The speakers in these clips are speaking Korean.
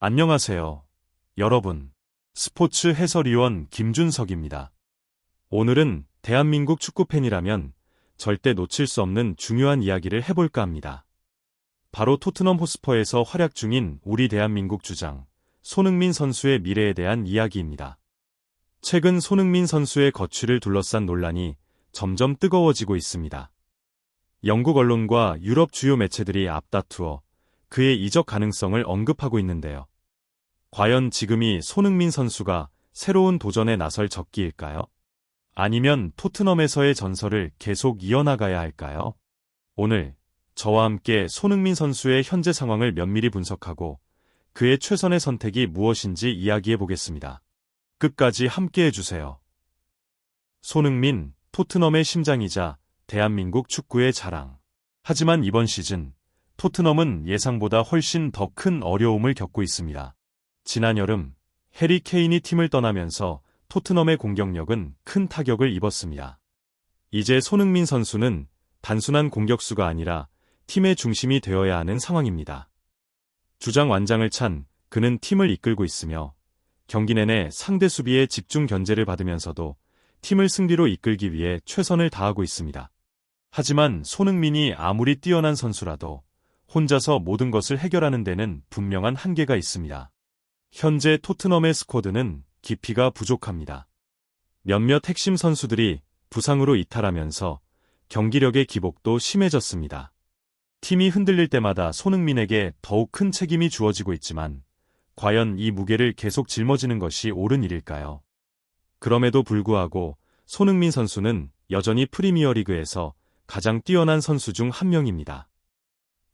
안녕하세요, 여러분. 스포츠 해설위원 김준석입니다. 오늘은 대한민국 축구팬이라면 절대 놓칠 수 없는 중요한 이야기를 해볼까 합니다. 바로 토트넘 호스퍼에서 활약 중인 우리 대한민국 주장 손흥민 선수의 미래에 대한 이야기입니다. 최근 손흥민 선수의 거취를 둘러싼 논란이 점점 뜨거워지고 있습니다. 영국 언론과 유럽 주요 매체들이 앞다투어 그의 이적 가능성을 언급하고 있는데요. 과연 지금이 손흥민 선수가 새로운 도전에 나설 적기일까요? 아니면 토트넘에서의 전설을 계속 이어나가야 할까요? 오늘 저와 함께 손흥민 선수의 현재 상황을 면밀히 분석하고 그의 최선의 선택이 무엇인지 이야기해 보겠습니다. 끝까지 함께 해주세요. 손흥민, 토트넘의 심장이자 대한민국 축구의 자랑. 하지만 이번 시즌 토트넘은 예상보다 훨씬 더 큰 어려움을 겪고 있습니다. 지난 여름 해리 케인이 팀을 떠나면서 토트넘의 공격력은 큰 타격을 입었습니다. 이제 손흥민 선수는 단순한 공격수가 아니라 팀의 중심이 되어야 하는 상황입니다. 주장 완장을 찬 그는 팀을 이끌고 있으며 경기 내내 상대 수비의 집중 견제를 받으면서도 팀을 승리로 이끌기 위해 최선을 다하고 있습니다. 하지만 손흥민이 아무리 뛰어난 선수라도 혼자서 모든 것을 해결하는 데는 분명한 한계가 있습니다. 현재 토트넘의 스쿼드는 깊이가 부족합니다. 몇몇 핵심 선수들이 부상으로 이탈하면서 경기력의 기복도 심해졌습니다. 팀이 흔들릴 때마다 손흥민에게 더욱 큰 책임이 주어지고 있지만 과연 이 무게를 계속 짊어지는 것이 옳은 일일까요? 그럼에도 불구하고 손흥민 선수는 여전히 프리미어리그에서 가장 뛰어난 선수 중 한 명입니다.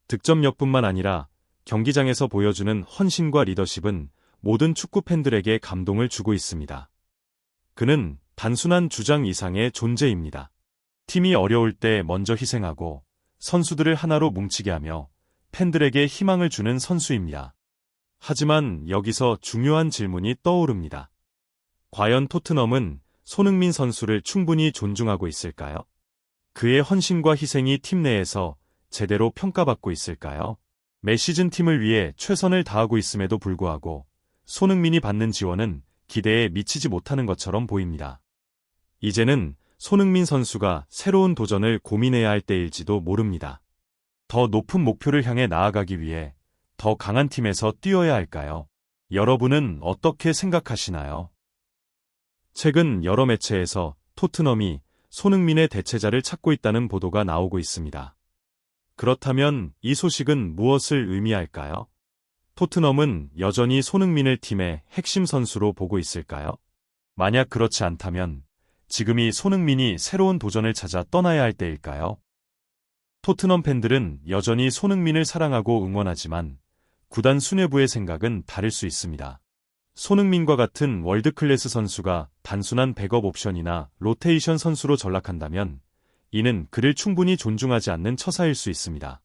득점력뿐만 아니라 경기장에서 보여주는 헌신과 리더십은 모든 축구 팬들에게 감동을 주고 있습니다. 그는 단순한 주장 이상의 존재입니다. 팀이 어려울 때 먼저 희생하고 선수들을 하나로 뭉치게 하며 팬들에게 희망을 주는 선수입니다. 하지만 여기서 중요한 질문이 떠오릅니다. 과연 토트넘은 손흥민 선수를 충분히 존중하고 있을까요? 그의 헌신과 희생이 팀 내에서 제대로 평가받고 있을까요? 매 시즌 팀을 위해 최선을 다하고 있음에도 불구하고 손흥민이 받는 지원은 기대에 미치지 못하는 것처럼 보입니다. 이제는 손흥민 선수가 새로운 도전을 고민해야 할 때일지도 모릅니다. 더 높은 목표를 향해 나아가기 위해 더 강한 팀에서 뛰어야 할까요? 여러분은 어떻게 생각하시나요? 최근 여러 매체에서 토트넘이 손흥민의 대체자를 찾고 있다는 보도가 나오고 있습니다. 그렇다면 이 소식은 무엇을 의미할까요? 토트넘은 여전히 손흥민을 팀의 핵심 선수로 보고 있을까요? 만약 그렇지 않다면 지금이 손흥민이 새로운 도전을 찾아 떠나야 할 때일까요? 토트넘 팬들은 여전히 손흥민을 사랑하고 응원하지만 구단 수뇌부의 생각은 다를 수 있습니다. 손흥민과 같은 월드클래스 선수가 단순한 백업 옵션이나 로테이션 선수로 전락한다면 이는 그를 충분히 존중하지 않는 처사일 수 있습니다.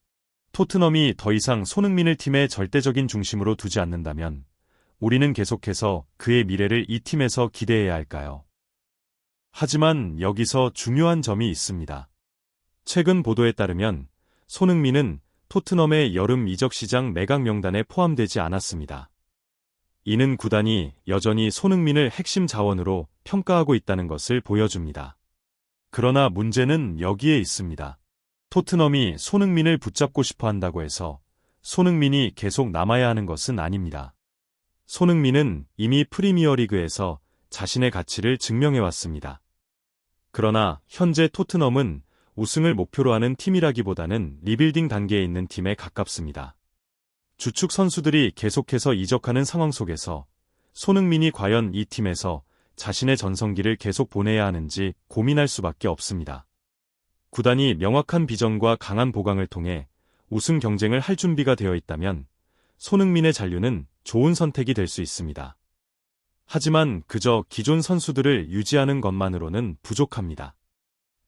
토트넘이 더 이상 손흥민을 팀의 절대적인 중심으로 두지 않는다면 우리는 계속해서 그의 미래를 이 팀에서 기대해야 할까요? 하지만 여기서 중요한 점이 있습니다. 최근 보도에 따르면 손흥민은 토트넘의 여름 이적 시장 매각 명단에 포함되지 않았습니다. 이는 구단이 여전히 손흥민을 핵심 자원으로 평가하고 있다는 것을 보여줍니다. 그러나 문제는 여기에 있습니다. 토트넘이 손흥민을 붙잡고 싶어 한다고 해서 손흥민이 계속 남아야 하는 것은 아닙니다. 손흥민은 이미 프리미어리그에서 자신의 가치를 증명해왔습니다. 그러나 현재 토트넘은 우승을 목표로 하는 팀이라기보다는 리빌딩 단계에 있는 팀에 가깝습니다. 주축 선수들이 계속해서 이적하는 상황 속에서 손흥민이 과연 이 팀에서 자신의 전성기를 계속 보내야 하는지 고민할 수밖에 없습니다. 구단이 명확한 비전과 강한 보강을 통해 우승 경쟁을 할 준비가 되어 있다면 손흥민의 잔류는 좋은 선택이 될 수 있습니다. 하지만 그저 기존 선수들을 유지하는 것만으로는 부족합니다.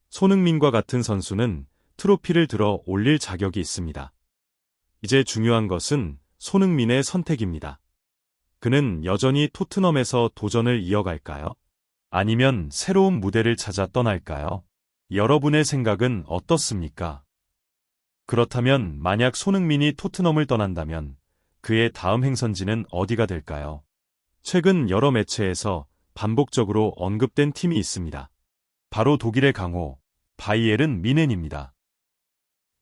손흥민과 같은 선수는 트로피를 들어 올릴 자격이 있습니다. 이제 중요한 것은 손흥민의 선택입니다. 그는 여전히 토트넘에서 도전을 이어갈까요? 아니면 새로운 무대를 찾아 떠날까요? 여러분의 생각은 어떻습니까? 그렇다면 만약 손흥민이 토트넘을 떠난다면 그의 다음 행선지는 어디가 될까요? 최근 여러 매체에서 반복적으로 언급된 팀이 있습니다. 바로 독일의 강호, 바이에른 뮌헨입니다.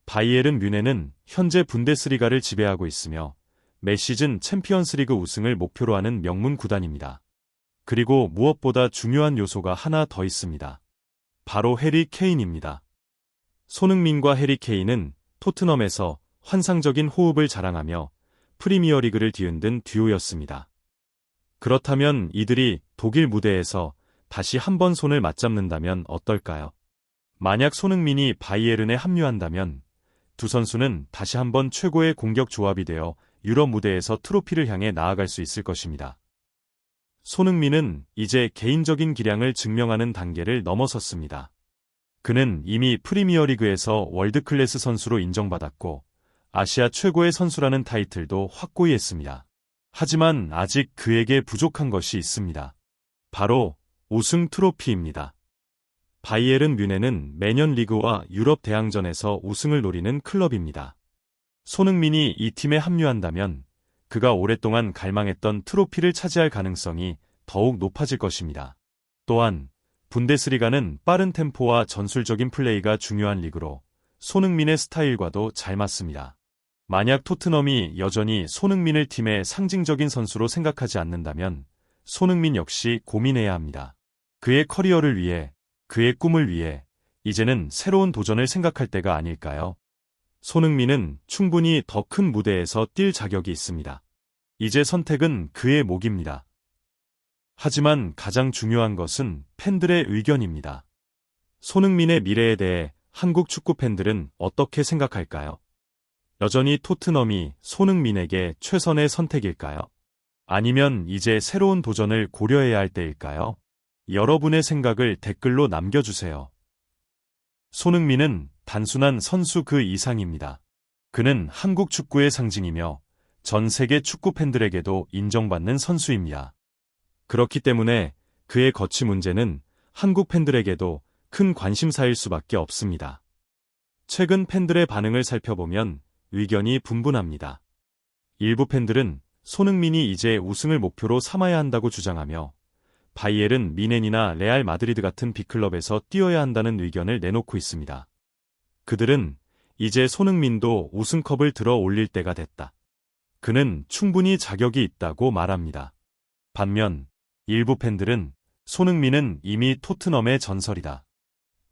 바이에른 뮌헨은 현재 분데스리가를 지배하고 있으며 매 시즌 챔피언스리그 우승을 목표로 하는 명문 구단입니다. 그리고 무엇보다 중요한 요소가 하나 더 있습니다. 바로 해리 케인입니다. 손흥민과 해리 케인은 토트넘에서 환상적인 호흡을 자랑하며 프리미어리그를 뒤흔든 듀오였습니다. 그렇다면 이들이 독일 무대에서 다시 한번 손을 맞잡는다면 어떨까요? 만약 손흥민이 바이에른에 합류한다면 두 선수는 다시 한번 최고의 공격 조합이 되어 유럽 무대에서 트로피를 향해 나아갈 수 있을 것입니다. 손흥민은 이제 개인적인 기량을 증명하는 단계를 넘어섰습니다. 그는 이미 프리미어리그에서 월드클래스 선수로 인정받았고 아시아 최고의 선수라는 타이틀도 확고히 했습니다. 하지만 아직 그에게 부족한 것이 있습니다. 바로 우승 트로피입니다. 바이에른 뮌헨은 매년 리그와 유럽 대항전에서 우승을 노리는 클럽입니다. 손흥민이 이 팀에 합류한다면 그가 오랫동안 갈망했던 트로피를 차지할 가능성이 더욱 높아질 것입니다. 또한 분데스리가는 빠른 템포와 전술적인 플레이가 중요한 리그로 손흥민의 스타일과도 잘 맞습니다. 만약 토트넘이 여전히 손흥민을 팀의 상징적인 선수로 생각하지 않는다면 손흥민 역시 고민해야 합니다. 그의 커리어를 위해, 그의 꿈을 위해 이제는 새로운 도전을 생각할 때가 아닐까요? 손흥민은 충분히 더 큰 무대에서 뛸 자격이 있습니다. 이제 선택은 그의 몫입니다. 하지만 가장 중요한 것은 팬들의 의견입니다. 손흥민의 미래에 대해 한국 축구 팬들은 어떻게 생각할까요? 여전히 토트넘이 손흥민에게 최선의 선택일까요? 아니면 이제 새로운 도전을 고려해야 할 때일까요? 여러분의 생각을 댓글로 남겨주세요. 손흥민은 단순한 선수 그 이상입니다. 그는 한국 축구의 상징이며 전 세계 축구 팬들에게도 인정받는 선수입니다. 그렇기 때문에 그의 거취 문제는 한국 팬들에게도 큰 관심사일 수밖에 없습니다. 최근 팬들의 반응을 살펴보면 의견이 분분합니다. 일부 팬들은 손흥민이 이제 우승을 목표로 삼아야 한다고 주장하며 바이에른 뮌헨이나 레알 마드리드 같은 빅클럽에서 뛰어야 한다는 의견을 내놓고 있습니다. 그들은 이제 손흥민도 우승컵을 들어 올릴 때가 됐다. 그는 충분히 자격이 있다고 말합니다. 반면 일부 팬들은 손흥민은 이미 토트넘의 전설이다.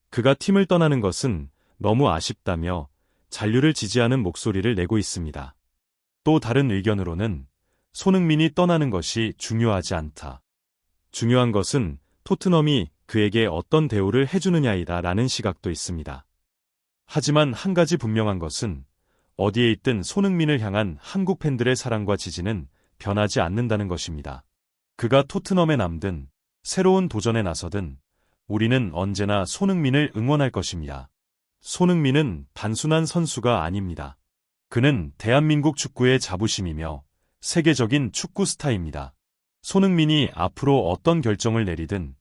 그가 팀을 떠나는 것은 너무 아쉽다며 잔류를 지지하는 목소리를 내고 있습니다. 또 다른 의견으로는 손흥민이 떠나는 것이 중요하지 않다. 중요한 것은 토트넘이 그에게 어떤 대우를 해주느냐이다 라는 시각도 있습니다. 하지만 한 가지 분명한 것은 어디에 있든 손흥민을 향한 한국 팬들의 사랑과 지지는 변하지 않는다는 것입니다. 그가 토트넘에 남든 새로운 도전에 나서든 우리는 언제나 손흥민을 응원할 것입니다. 손흥민은 단순한 선수가 아닙니다. 그는 대한민국 축구의 자부심이며 세계적인 축구 스타입니다. 손흥민이 앞으로 어떤 결정을 내리든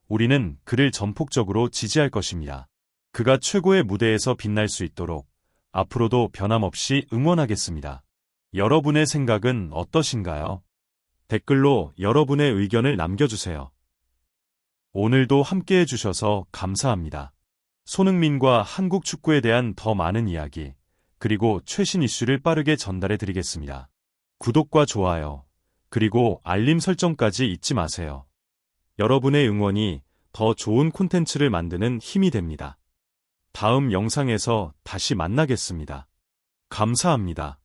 우리는 그를 전폭적으로 지지할 것입니다. 그가 최고의 무대에서 빛날 수 있도록 앞으로도 변함없이 응원하겠습니다. 여러분의 생각은 어떠신가요? 댓글로 여러분의 의견을 남겨주세요. 오늘도 함께해 주셔서 감사합니다. 손흥민과 한국 축구에 대한 더 많은 이야기, 그리고 최신 이슈를 빠르게 전달해 드리겠습니다. 구독과 좋아요, 그리고 알림 설정까지 잊지 마세요. 여러분의 응원이 더 좋은 콘텐츠를 만드는 힘이 됩니다. 다음 영상에서 다시 만나겠습니다. 감사합니다.